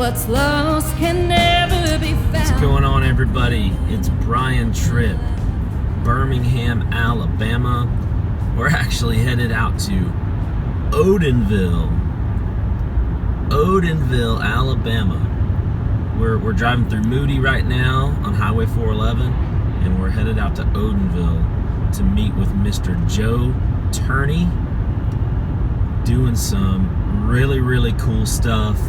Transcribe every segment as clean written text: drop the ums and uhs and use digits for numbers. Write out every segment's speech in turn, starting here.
What's lost can never be found. What's going on, everybody? It's Brian Trippe, Birmingham, Alabama. We're actually headed out to Odenville, Alabama. We're driving through Moody right now on Highway 411, and we're headed out to Odenville to meet with Mr. Joe Turney, doing some really cool stuff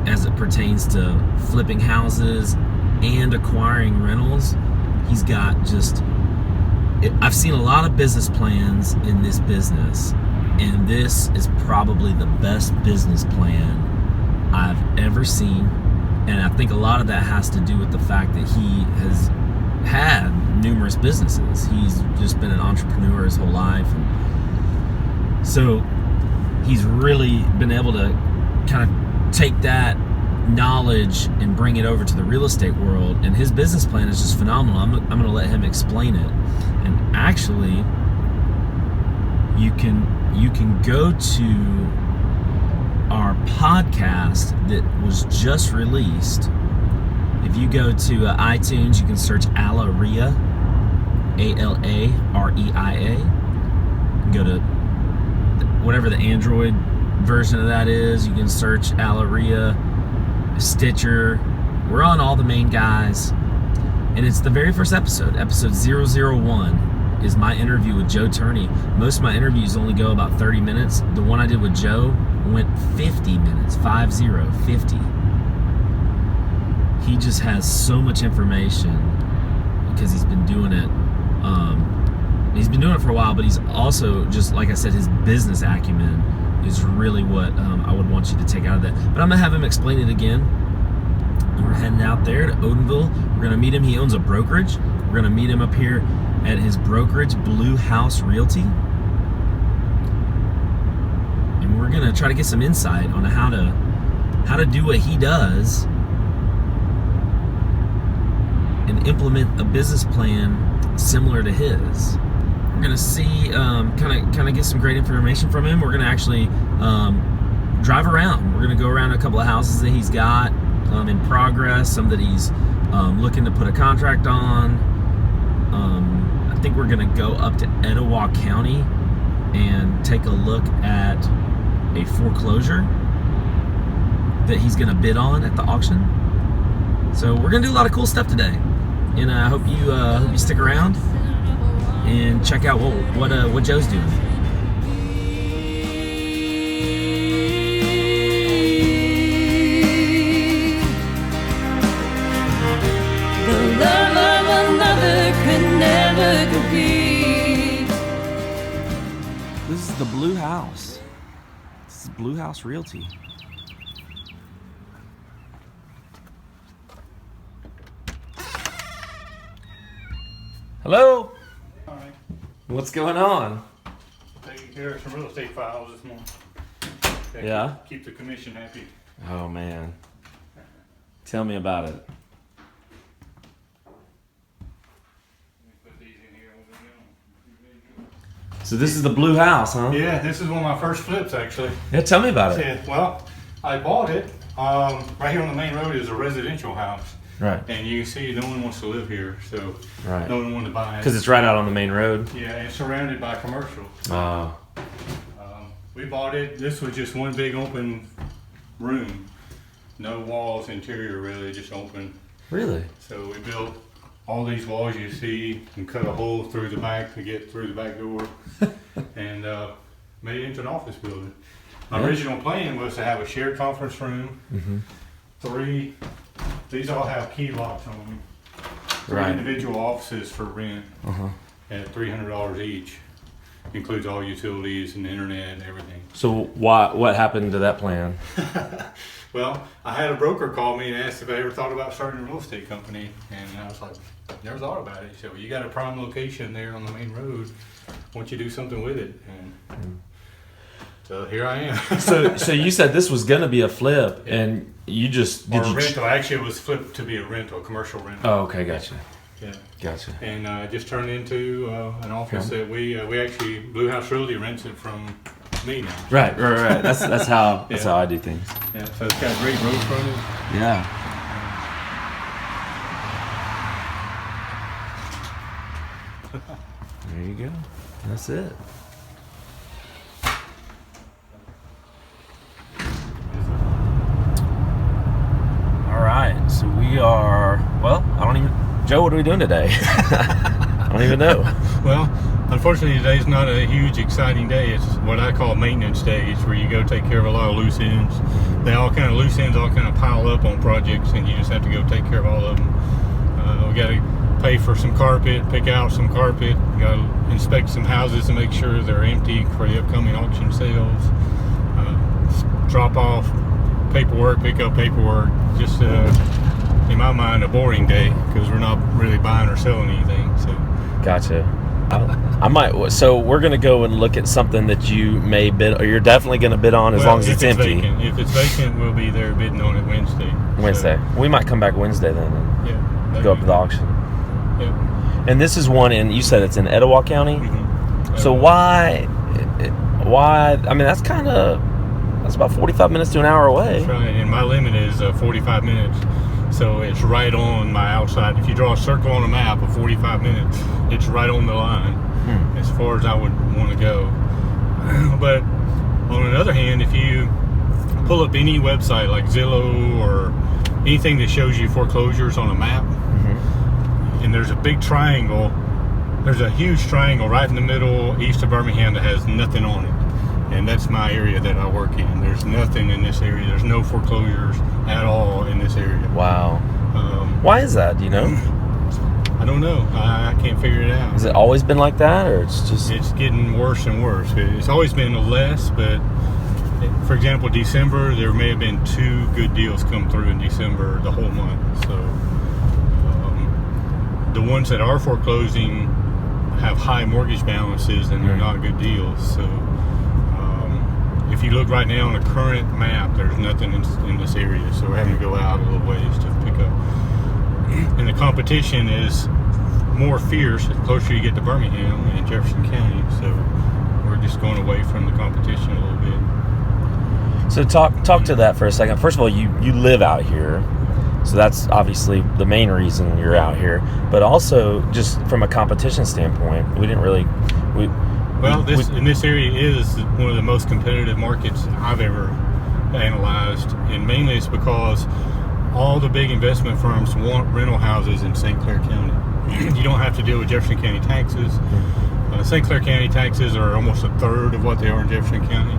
as it pertains to flipping houses and acquiring rentals. He's got I've seen a lot of business plans in this business, and this is probably the best business plan I've ever seen. And I think a lot of that has to do with the fact that he has had numerous businesses. He's just been an entrepreneur his whole life, and so he's really been able to kind of take that knowledge and bring it over to the real estate world, and his business plan is just phenomenal. I'm going to let him explain it. And actually, you can go to our podcast that was just released. If you go to iTunes, you can search Alareia, Alareia. You can go to whatever the Android version of that is. You can search Alareia, Stitcher. We're on all the main guys, and it's the very first episode 001 is my interview with Joe Turney. Most of my interviews only go about 30 minutes. The one I did with Joe went 50 minutes, 50. He just has so much information because he's been doing it. He's been doing it for a while, but he's also, just like I said, his business acumen is really what I would want you to take out of that. But I'm going to have him explain it again. We're heading out there to Odenville. We're going to meet him. He owns a brokerage. We're going to meet him up here at his brokerage, Blue House Realty. And we're going to try to get some insight on how to do what he does and implement a business plan similar to his. We're going to see, kind of get some great information from him. We're going to actually drive around. We're going to go around a couple of houses that he's got in progress, some that he's looking to put a contract on. I think we're going to go up to Etowah County and take a look at a foreclosure that he's going to bid on at the auction. So we're going to do a lot of cool stuff today, and I hope you stick around and check out what Joe's doing. The love of another could never be. This is the Blue House. This is Blue House Realty. Hello. All right. What's going on? Taking care of some real estate files this morning. Yeah? Keep the commission happy. Oh man. Tell me about it. Let me put these in here. So this is the Blue House, huh? Yeah, this is one of my first flips actually. Yeah, tell me about it. Yeah, well, I bought it. Right here on the main road is a residential house. Right. And you can see no one wants to live here, so Right. no one wanted to buy it. Because it's right out on the main road. Yeah, it's surrounded by commercial. Oh. We bought it. This was just one big open room. No walls, interior really, just open. Really? So we built all these walls you see and cut a hole through the back to get through the back door and made it into an office building. My original plan was to have a shared conference room, 3, these all have key locks on them, 3 Right. individual offices for rent at $300 each. Includes all utilities and internet and everything. So what happened to that plan? Well, I had a broker call me and asked if I ever thought about starting a real estate company, and I was like, never thought about it. He said, well, you got a prime location there on the main road. Why don't you do something with it? And so here I am. So you said this was gonna be a flip, and you just Or a rental. Actually, it was flipped to be a rental, commercial rental. Oh, okay, gotcha. Yeah. Gotcha. And just turned into an office that we actually, Blue House Realty rents it from me now. Right. That's how Yeah. I do things. Yeah, so it's got great road frontage. Yeah. There you go. That's it. All right. So we are. Well, I don't even. Joe, what are we doing today? I don't even know. Well, unfortunately, today's not a huge, exciting day. It's what I call maintenance day. It's where you go take care of a lot of loose ends. Loose ends all kind of pile up on projects, and you just have to go take care of all of them. We got to pay for some carpet, pick out some carpet. We got to inspect some houses to make sure they're empty for the upcoming auction sales. Drop off paperwork, pick up paperwork. Just in my mind, a boring day because we're not really buying or selling anything. So. Gotcha. I might. So we're gonna go and look at something that you may bid, or you're definitely gonna bid on as long as it's empty. Vacant. If it's vacant, we'll be there bidding on it Wednesday. Wednesday. So, we might come back Wednesday then and go up to the auction. Yep. And this is one in. You said it's in Etowah County. Mm-hmm. So why? I mean, that's about 45 minutes to an hour away. That's right. And my limit is 45 minutes. So it's right on my outside. If you draw a circle on a map of 45 minutes, it's right on the line as far as I would want to go. But on the other hand, if you pull up any website like Zillow or anything that shows you foreclosures on a map, and there's a big triangle, there's a huge triangle right in the middle east of Birmingham that has nothing on it. And that's my area that I work in. There's nothing in this area. There's no foreclosures at all in this area. Wow. Why is that? Do you know? I don't know. I can't figure it out. Has it always been like that, or it's just? It's getting worse and worse. It's always been less, but for example, December, there may have been 2 good deals come through in December the whole month. So the ones that are foreclosing have high mortgage balances and they're not good deals. So if you look right now on a current map, there's nothing in this area, so we're having to go out a little ways to pick up. And the competition is more fierce the closer you get to Birmingham and Jefferson County, so we're just going away from the competition a little bit. So talk to that for a second. First of all, you live out here, so that's obviously the main reason you're out here. But also, just from a competition standpoint, we didn't really. In this area is one of the most competitive markets I've ever analyzed, and mainly it's because all the big investment firms want rental houses in St. Clair County. You don't have to deal with Jefferson County taxes. St. Clair County taxes are almost a third of what they are in Jefferson County.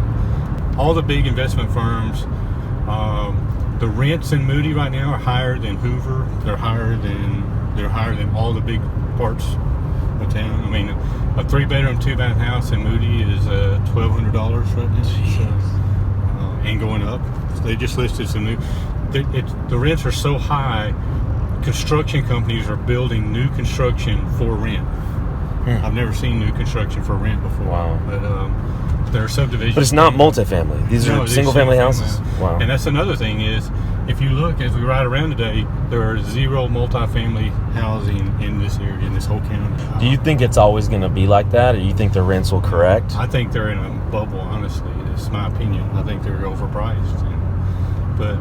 All the big investment firms, the rents in Moody right now are higher than Hoover. They're higher than all the big parts of town. I mean, a 3-bedroom, 2-bath house in Moody is $1,200 right now, so, and going up. So they just listed some new. The rents are so high. Construction companies are building new construction for rent. I've never seen new construction for rent before. Wow. But there are subdivisions. But it's not multifamily. These are single-family houses. Wow. And that's another thing is, if you look as we ride around today, there are 0 multifamily housing in this area, in this whole county. Do you think it's always going to be like that, or do you think the rents will correct? I think they're in a bubble, honestly. It's my opinion. I think they're overpriced. But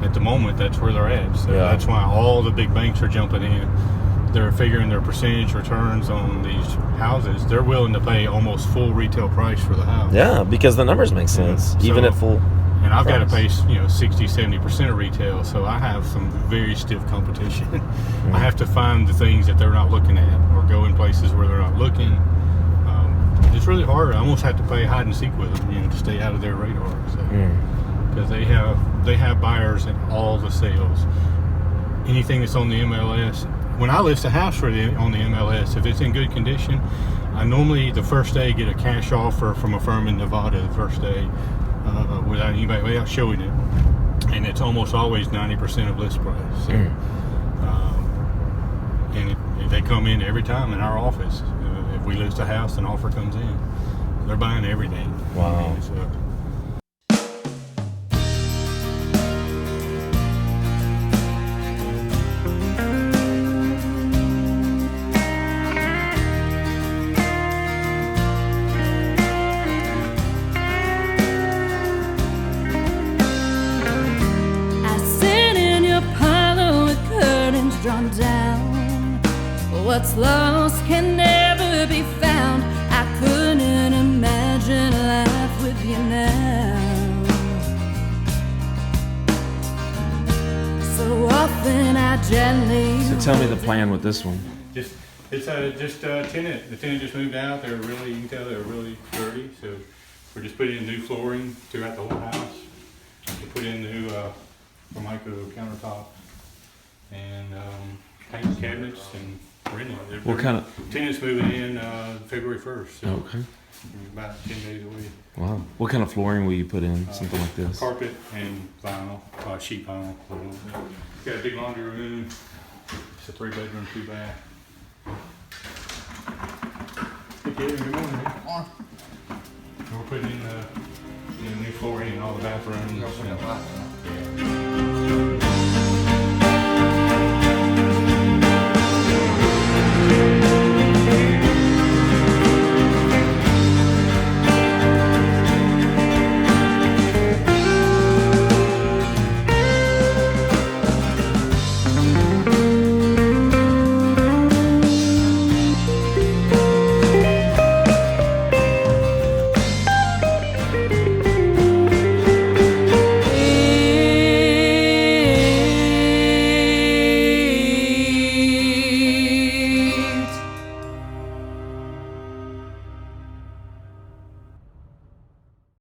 at the moment, that's where they're at. So that's why all the big banks are jumping in. They're figuring their percentage returns on these houses. They're willing to pay almost full retail price for the house. Yeah, because the numbers make sense, even at full. And I've got to pay 60-70% of retail, so I have some very stiff competition. I have to find the things that they're not looking at, or go in places where they're not looking. It's really hard. I almost have to play hide and seek with them, to stay out of their radar. Because they have buyers in all the sales. Anything that's on the MLS. When I list a house on the MLS, if it's in good condition, I normally the first day get a cash offer from a firm in Nevada the first day. Without showing it, and it's almost always 90% of list price. So, and they come in every time in our office. If we list a house, an offer comes in. They're buying everything. Wow. I'm down. What's lost can never be found. I couldn't imagine life with you now. So often I gently. So tell me the plan with this one. It's just a tenant. The tenant just moved out. They're really, you can tell they're really dirty. So we're just putting in new flooring throughout the whole house. We put in new Formica countertops and paint cabinets, and we're in there. What kind of? Tenant's moving in February 1st. So Okay. about 10 days away. Wow. What kind of flooring will you put in? Something like this? Carpet and vinyl, sheet vinyl. Got a big laundry room. It's a 3-bedroom, 2-bath. Good morning. We're putting in new flooring in all the bathrooms.